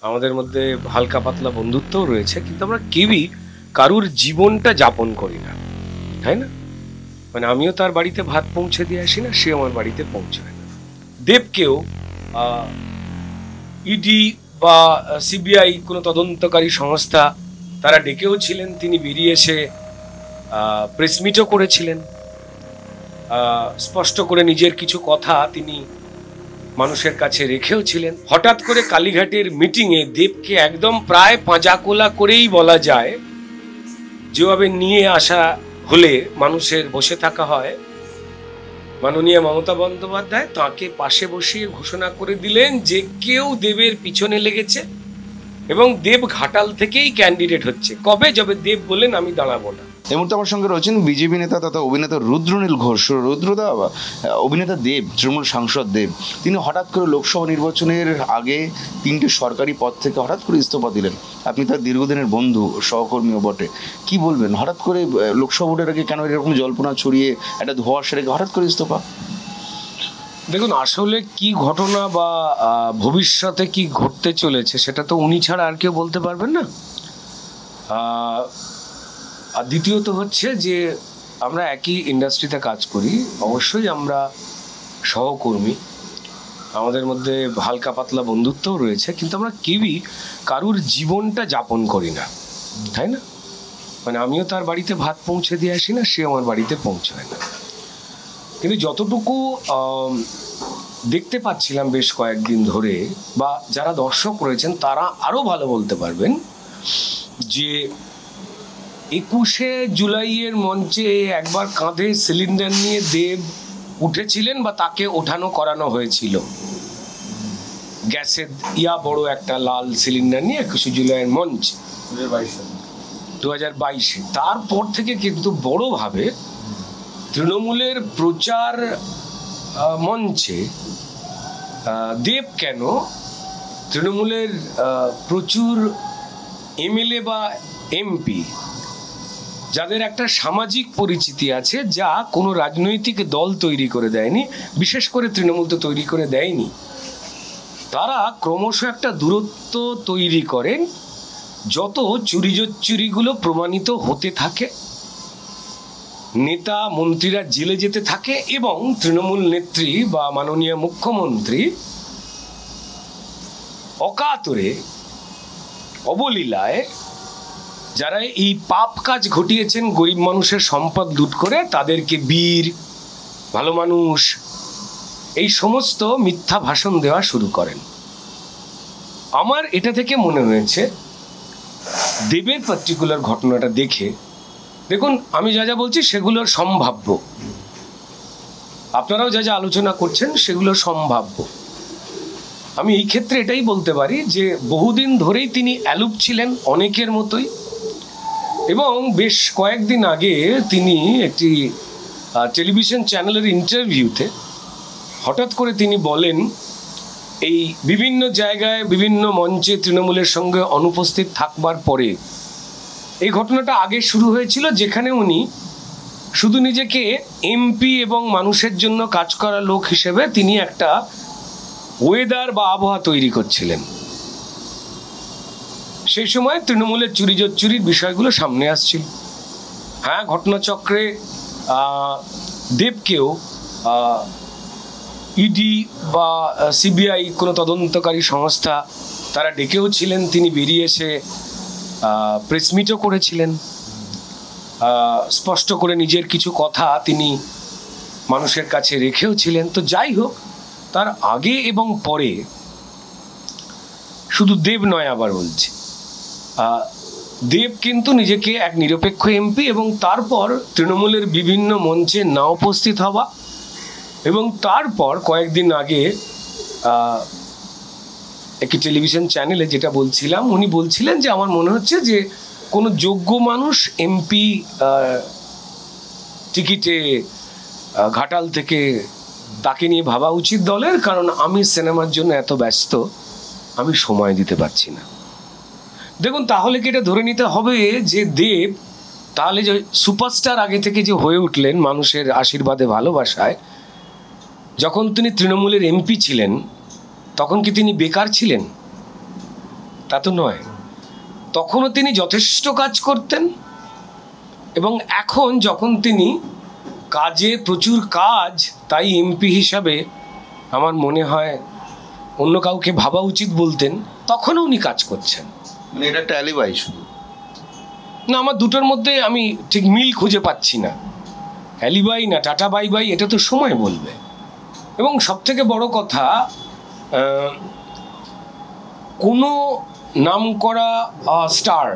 আমাদের মধ্যে হালকা পাতলা বন্ধুত্বও রয়েছে, কিন্তু আমরা কেউই কারুর জীবনটা যাপন করি না, তাই না? মানে আমিও তার বাড়িতে ভাত পৌঁছে দিয়ে আসি না, সে আমার বাড়িতে পৌঁছায় না। দেবকেও ইডি বা সিবিআই কোনো তদন্তকারী সংস্থা তারা ডেকেও ছিলেন, তিনি বেরিয়ে এসে প্রেস মিটও করেছিলেন, স্পষ্ট করে নিজের কিছু কথা তিনি মানুষের কাছে রেখেও ছিলেন। হঠাৎ করে কালীঘাটের মিটিংয়ে দেবকে একদম প্রায় পাঁজাকোলা করেই বলা যায়, যেভাবে নিয়ে আসা হলে মানুষের বসে থাকা হয়, মাননীয় মমতা বন্দ্যোপাধ্যায় তাকে পাশে বসিয়ে ঘোষণা করে দিলেন যে কেউ দেবের পিছনে লেগেছে এবং দেব ঘাটাল থেকেই ক্যান্ডিডেট হচ্ছে। কবে? যবে দেব বলেন আমি দাঁড়াবো না। এই মুহূর্তে আমার সঙ্গে রয়েছেন বিজেপি নেতা তথা অভিনেতা রুদ্রনীল ঘোষ। রুদ্রদা, অভিনেতা দেব, তৃণমূল সাংসদ দেব, তিনি হঠাৎ করে লোকসভা নির্বাচনের আগে 3টে সরকারি পদ থেকে হঠাৎ করে ইস্তফা দিলেন। আপনি তার দীর্ঘদিনের বন্ধু, সহকর্মীও বটে। কি বলবেন, হঠাৎ করে লোকসভা ভোটের আগে কেন এরকম জল্পনা ছড়িয়ে একটা ধোঁয়াশা রেখে হঠাৎ করে ইস্তফা? দেখুন, আসলে কি ঘটনা বা ভবিষ্যতে কি ঘটতে চলেছে সেটা তো উনি ছাড়া আর কেউ বলতে পারবেন না। আর দ্বিতীয়ত হচ্ছে যে আমরা একই ইন্ডাস্ট্রিতে কাজ করি, অবশ্যই আমরা সহকর্মী, আমাদের মধ্যে হালকা পাতলা বন্ধুত্বও রয়েছে, কিন্তু আমরা কেউই কারুর জীবনটা যাপন করি না, তাই না? মানে আমিও তার বাড়িতে ভাত পৌঁছে দিয়ে আসি না, সে আমার বাড়িতে পৌঁছায় না। কিন্তু যতটুকু দেখতে পাচ্ছিলাম বেশ কয়েকদিন ধরে, বা যারা দর্শক রয়েছেন তারা আরও ভালো বলতে পারবেন, যে 21শে জুলাইয়ের মঞ্চে একবার কাঁধে সিলিন্ডার নিয়ে দেব উঠেছিলেন বা তাকে ওঠানো করানো হয়েছিল, গ্যাসের বড় একটা লাল সিলিন্ডার নিয়ে 21শে জুলাইয়ের মঞ্চ 2022-এ। তারপর থেকে কিন্তু বড়ভাবে তৃণমূলের প্রচার মঞ্চে দেব কেন, তৃণমূলের প্রচুর এমএলএ বা এমপি যাদের একটা সামাজিক পরিচিতি আছে, যা কোনো রাজনৈতিক দল তৈরি করে দেয়নি, বিশেষ করে তৃণমূল তো তৈরি করে দেয়নি, তারা ক্রমশ একটা দূরত্ব তৈরি করেন। যত চুরিগুলো প্রমাণিত হতে থাকে, নেতা মন্ত্রীরা জেলে যেতে থাকে এবং তৃণমূল নেত্রী বা মাননীয় মুখ্যমন্ত্রী অকাতরে অবলীলায় যারা এই পাপ কাজ ঘটিয়েছেন, গরিব মানুষের সম্পদ লুট করে, তাদেরকে বীর, ভালো মানুষ, এই সমস্ত মিথ্যা ভাষণ দেওয়া শুরু করেন। আমার এটা থেকে মনে হয়েছে দেবের পার্টিকুলার ঘটনাটা দেখে, দেখুন আমি যা যা বলছি সেগুলো সম্ভাব্য, আপনারাও যা যা আলোচনা করছেন সেগুলো সম্ভাব্য। আমি এই ক্ষেত্রে এটাই বলতে পারি যে বহুদিন ধরেই তিনি অ্যালুপ ছিলেন অনেকের মতোই, এবং বেশ কয়েকদিন আগে তিনি একটি টেলিভিশন চ্যানেলের ইন্টারভিউতে হঠাৎ করে তিনি বলেন, এই বিভিন্ন জায়গায় বিভিন্ন মঞ্চে তৃণমূলের সঙ্গে অনুপস্থিত থাকবার পরে এই ঘটনাটা আগে শুরু হয়েছিল, যেখানে উনি শুধু নিজেকে এমপি এবং মানুষের জন্য কাজ করা লোক হিসেবে তিনি একটা ওয়েদার বা আবহাওয়া তৈরি করছিলেন। সেই সময় তৃণমূলের চুরির বিষয়গুলো সামনে আসছিল। হ্যাঁ, ঘটনাচক্রে দেবকেও ইডি বা সিবিআই কোনো তদন্তকারী সংস্থা তারা ডেকেও ছিলেন, তিনি বেরিয়ে এসে প্রেস মিটও করেছিলেন, স্পষ্ট করে নিজের কিছু কথা তিনি মানুষের কাছে রেখেও ছিলেন। তো যাই হোক, তার আগে এবং পরে শুধু দেব নয়, আবার বলছি, দেব কিন্তু নিজেকে এক নিরপেক্ষ এমপি এবং তারপর তৃণমূলের বিভিন্ন মঞ্চে না উপস্থিত হওয়া, এবং তারপর কয়েকদিন আগে একটি টেলিভিশন চ্যানেলে যেটা বলছিলাম, উনি বলছিলেন যে আমার মনে হচ্ছে যে কোনো যোগ্য মানুষ এমপি টিকিটে ঘাটাল থেকে তাকে নিয়ে ভাবা উচিত দলের, কারণ আমি সিনেমার জন্য এত ব্যস্ত, আমি সময় দিতে পারছি না। দেখুন, তাহলে কি এটা ধরে নিতে হবে যে দেব তাহলে যে সুপারস্টার আগে থেকে যে হয়ে উঠলেন মানুষের আশীর্বাদে ভালোবাসায়, যখন তিনি তৃণমূলের এমপি ছিলেন তখন কি তিনি বেকার ছিলেন? তা তো নয়। তখনও তিনি যথেষ্ট কাজ করতেন, এবং এখন যখন তিনি কাজে প্রচুর কাজ, তাই এমপি হিসাবে আমার মনে হয় অন্য কাউকে ভাবা উচিত বলতেন, তখনও উনি কাজ করছেন। মানে এটা একটা অ্যালিবাই শুধু না, আমার দুটোর মধ্যে আমি ঠিক মিল খুঁজে পাচ্ছি না। অ্যালিবাই না টাটা বাই বাই, এটা তো সময় বলবে। এবং সবথেকে বড় কথা, কোনো নামকরা স্টার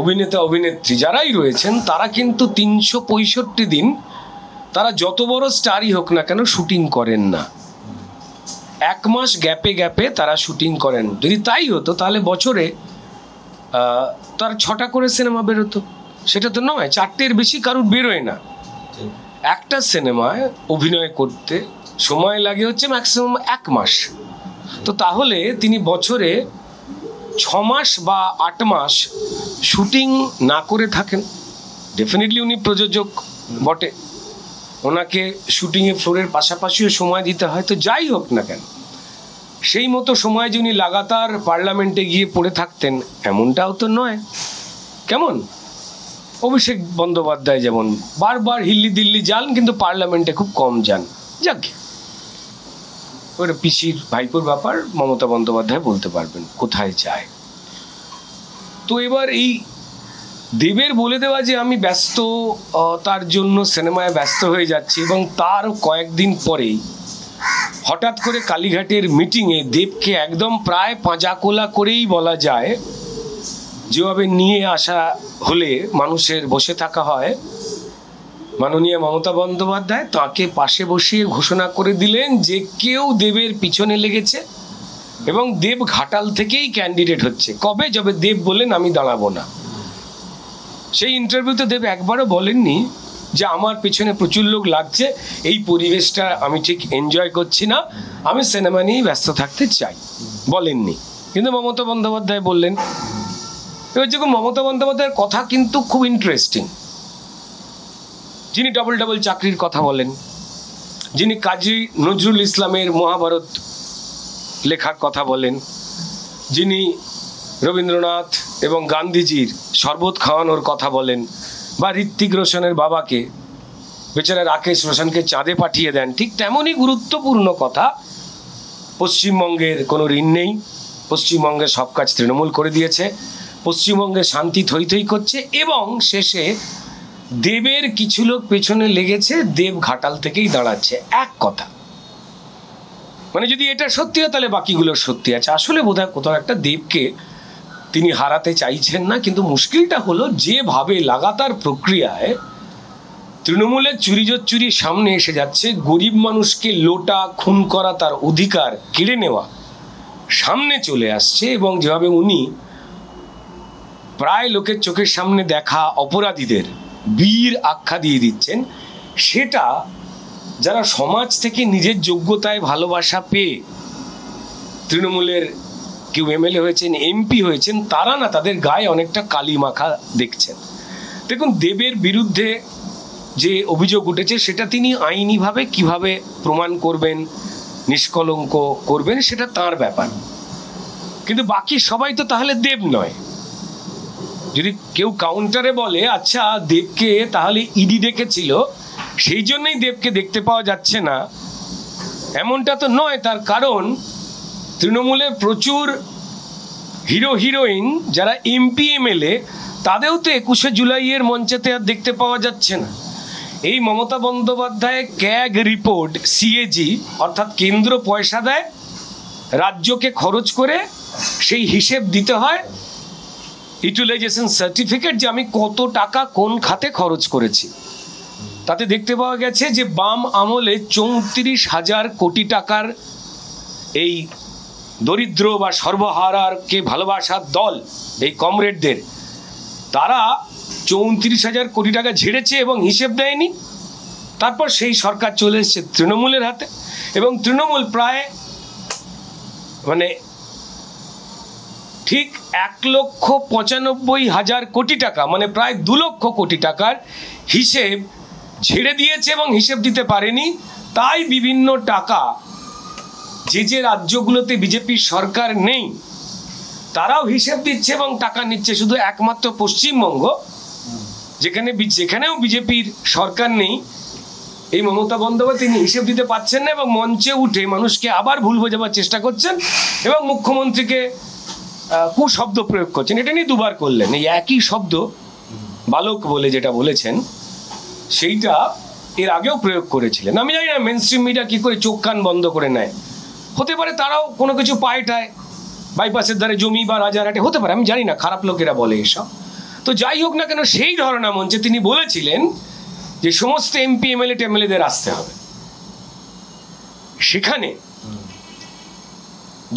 অভিনেতা অভিনেত্রী যারাই রয়েছেন, তারা কিন্তু 365 দিন, তারা যত বড় স্টারই হোক না কেন, শুটিং করেন না। 1 মাস গ্যাপে গ্যাপে তারা শুটিং করেন। যদি তাই হতো তাহলে বছরে তার 6টা করে সিনেমা বেরোতো। সেটা তো নয়, 4টের বেশি কারুর বেরোয় না। একটা সিনেমায় অভিনয় করতে সময় লাগে হচ্ছে ম্যাক্সিমাম 1 মাস। তো তাহলে তিনি বছরে 6 মাস বা 8 মাস শুটিং না করে থাকেন। ডেফিনেটলি উনি প্রযোজক বটে, ওনাকে শুটিংয়ে ফ্লোরের পাশাপাশিও সময় দিতে হয়। তো যাই হোক না কেন, সেই মতো সময় যে উনি লাগাতার পার্লামেন্টে গিয়ে পড়ে থাকতেন এমনটাও তো নয়। কেমন অভিষেক বন্দ্যোপাধ্যায় যেমন বারবার হিল্লি দিল্লি যান, কিন্তু পার্লামেন্টে খুব কম যান। যাক, ওটা পিসির ভাইপোর ব্যাপার, মমতা বন্দ্যোপাধ্যায় বলতে পারবেন কোথায় যায়। তো এবার এই দেবের বলে দেওয়া যে আমি ব্যস্ত, তার জন্য সিনেমায় ব্যস্ত হয়ে যাচ্ছি, এবং তার কয়েকদিন পরেই হঠাৎ করে কালীঘাটের মিটিংয়ে দেবকে একদম প্রায় পাঁজাকোলা করেই বলা যায়, যেভাবে নিয়ে আসা হলে মানুষের বসে থাকা হয়, মাননীয় মমতা বন্দ্যোপাধ্যায় তাকে পাশে বসিয়ে ঘোষণা করে দিলেন যে কেউ দেবের পিছনে লেগেছে এবং দেব ঘাটাল থেকেই ক্যান্ডিডেট হচ্ছে। কবে? যবে দেব বলেন আমি দাঁড়াবো না। সেই ইন্টারভিউতে দেব একবারও বলেননি যে আমার পেছনে প্রচুর লোক লাগছে, এই পরিবেশটা আমি ঠিক এনজয় করছি না, আমি সিনেমা নিয়েই ব্যস্ত থাকতে চাই, বলেননি। কিন্তু মমতা বন্দ্যোপাধ্যায় বললেন। এবার যখন মমতা বন্দ্যোপাধ্যায়ের কথা কিন্তু খুব ইন্টারেস্টিং, যিনি ডবল ডবল চাকরির কথা বলেন, যিনি কাজী নজরুল ইসলামের মহাভারত লেখার কথা বলেন, যিনি রবীন্দ্রনাথ এবং গান্ধীজির শরবত খাওয়ানোর কথা বলেন, বা ঋত্বিক রোশনের বাবাকে, বেচারা রাকেশ রোশনকে চাঁদে পাঠিয়ে দেন, ঠিক তেমনই গুরুত্বপূর্ণ কথা। পশ্চিমবঙ্গের কোনো ঋণ নেই, পশ্চিমবঙ্গের সব কাজ তৃণমূল করে দিয়েছে, পশ্চিমবঙ্গে শান্তি থই থই করছে, এবং শেষে দেবের কিছু লোক পেছনে লেগেছে, দেব ঘাটাল থেকেই দাঁড়াচ্ছে। এক কথা, মানে যদি এটা সত্যি হয় তাহলে বাকিগুলো সত্যি আছে। আসলে বোধহয় কোথাও একটা দেবকে তিনি হারাতে চাইছেন না। কিন্তু মুশকিলটা হলো, যেভাবে লাগাতার প্রক্রিয়ায় তৃণমূলের চুরি সামনে এসে যাচ্ছে, গরিব মানুষকে লোটা খুন করা, তার অধিকার কেড়ে নেওয়া সামনে চলে আসছে, এবং যেভাবে উনি প্রায় লোকের চোখের সামনে দেখা অপরাধীদের বীর আখ্যা দিয়ে দিচ্ছেন, সেটা যারা সমাজ থেকে নিজের যোগ্যতায় ভালোবাসা পেয়ে তৃণমূলের কেউ এমএলএ হয়েছেন, এমপি হয়েছেন, তারা না, তাদের গায়ে অনেকটা কালি মাখা দেখছেন। দেখুন, দেবের বিরুদ্ধে যে অভিযোগ উঠেছে সেটা তিনি আইনিভাবে কিভাবে প্রমাণ করবেন, নিষ্কলঙ্ক করবেন, সেটা তার ব্যাপার। কিন্তু বাকি সবাই তো তাহলে দেব নয়। যদি কেউ কাউন্টারে বলে আচ্ছা দেবকে তাহলে ইডি ডেকেছিল, সেই জন্যই দেবকে দেখতে পাওয়া যাচ্ছে না, এমনটা তো নয়। তার কারণ তৃণমূলে প্রচুর হিরো হিরোইন যারা এমপি এমএলএ, তাদেরও তো 21শে জুলাইয়ের মঞ্চেতে আর দেখতে পাওয়া যাচ্ছে না। এই Mamata Bandyopadhyay CAG report, CAG অর্থাৎ কেন্দ্র পয়সা দেয়, রাজ্যকে খরচ করে সেই হিসেব দিতে হয়, ইউটিলাইজেশন সার্টিফিকেট, যে আমি কত টাকা কোন খাতে খরচ করেছি। তাতে দেখতে পাওয়া গেছে যে বাম আমলে 34,000 কোটি টাকার এই দরিদ্র বা সর্বহারাকে ভালোবাসার দল, এই কমরেডদের, তারা 34,000 কোটি টাকা ঝেড়েছে এবং হিসেব দেয়নি। তারপর সেই সরকার চলে এসেছে তৃণমূলের হাতে, এবং তৃণমূল প্রায় মানে ঠিক 1,95,000 কোটি টাকা, মানে প্রায় 2 লক্ষ কোটি টাকার হিসেব ছেড়ে দিয়েছে এবং হিসেব দিতে পারেনি। তাই বিভিন্ন টাকা যে রাজ্যগুলোতে বিজেপির সরকার নেই, তারাও হিসেব দিচ্ছে এবং টাকা নিচ্ছে। শুধু একমাত্র পশ্চিমবঙ্গ, যেখানেও বিজেপির সরকার নেই, এই মমতা বন্দ্যোপাধ্যায় তিনি হিসেব দিতে পারছেন না এবং মঞ্চে উঠে মানুষকে আবার ভুল বোঝাবার চেষ্টা করছেন এবং মুখ্যমন্ত্রীকে কুশব্দ প্রয়োগ করছেন। এটা নিয়ে দুবার করলেন। এই একই শব্দ বালক বলে যেটা বলেছেন সেইটা এর আগেও প্রয়োগ করেছিলেন। আমি জানি না মেন স্ট্রিম মিডিয়া কী করে চোখ কান বন্ধ করে নেয়। হতে পারে তারাও কোনো কিছু পায়টায়, বাইপাসের ধারে জমি বা রাজারহাটে হতে পারে, আমি জানি না, খারাপ লোকেরা বলে এসব। তো যাই হোক না কেন, সেই ধরনা মঞ্চে তিনি বলেছিলেন যে সমস্ত এমপি এমএলএ টেমএলএদের আসতে হবে। সেখানে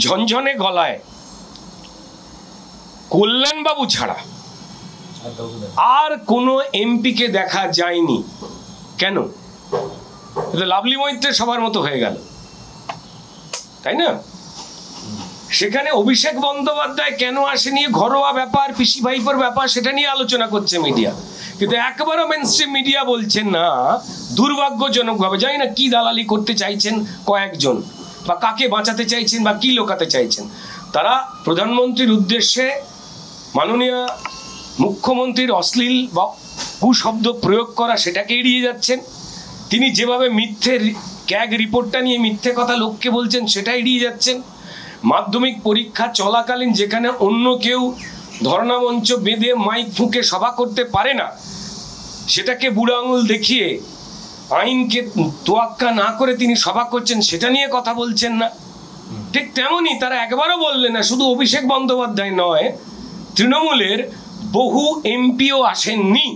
ঝনঝনে গলায় কল্যাণবাবু ছাড়া আর কোনো এমপিকে দেখা যায়নি। কেন? এটা লাভলি মৈত্রের সবার মতো হয়ে গেল, তাই না? সেখানে অভিষেক বন্দ্যোপাধ্যায় কেন আসেনি, ঘরোয়া ব্যাপার, পিসি ভাইপোর ব্যাপার, সেটা নিয়ে আলোচনা করছে মিডিয়া। কিন্তু একবারও মেনস্ট্রিম মিডিয়া বলছেন না, দুর্ভাগ্যজনকভাবে। জানি না কি দালালি করতে চাইছেন কয়েকজন, বা কাকে বাঁচাতে চাইছেন, বা কি লোকাতে চাইছেন। তারা প্রধানমন্ত্রীর উদ্দেশ্যে মাননীয় মুখ্যমন্ত্রীর অশ্লীল বা কুশব্দ প্রয়োগ করা, সেটাকে এড়িয়ে যাচ্ছেন। তিনি যেভাবে মিথ্যে ক্যাগ রিপোর্টটা নিয়ে মিথ্যে কথা লোককে বলছেন, সেটা এড়িয়ে যাচ্ছেন। মাধ্যমিক পরীক্ষা চলাকালীন যেখানে অন্য কেউ ধর্ণা মঞ্চ বেঁধে মাইক ফুঁকে সভা করতে পারে না, সেটাকে বুড়ো আঙুল দেখিয়ে আইনকে তোয়াক্কা না করে তিনি সভা করছেন, সেটা নিয়ে কথা বলছেন না। ঠিক তেমনই তারা একবারও বললেন না, শুধু অভিষেক বন্দ্যোপাধ্যায় নয়, তৃণমূলের বহু এমপিও আসেননি।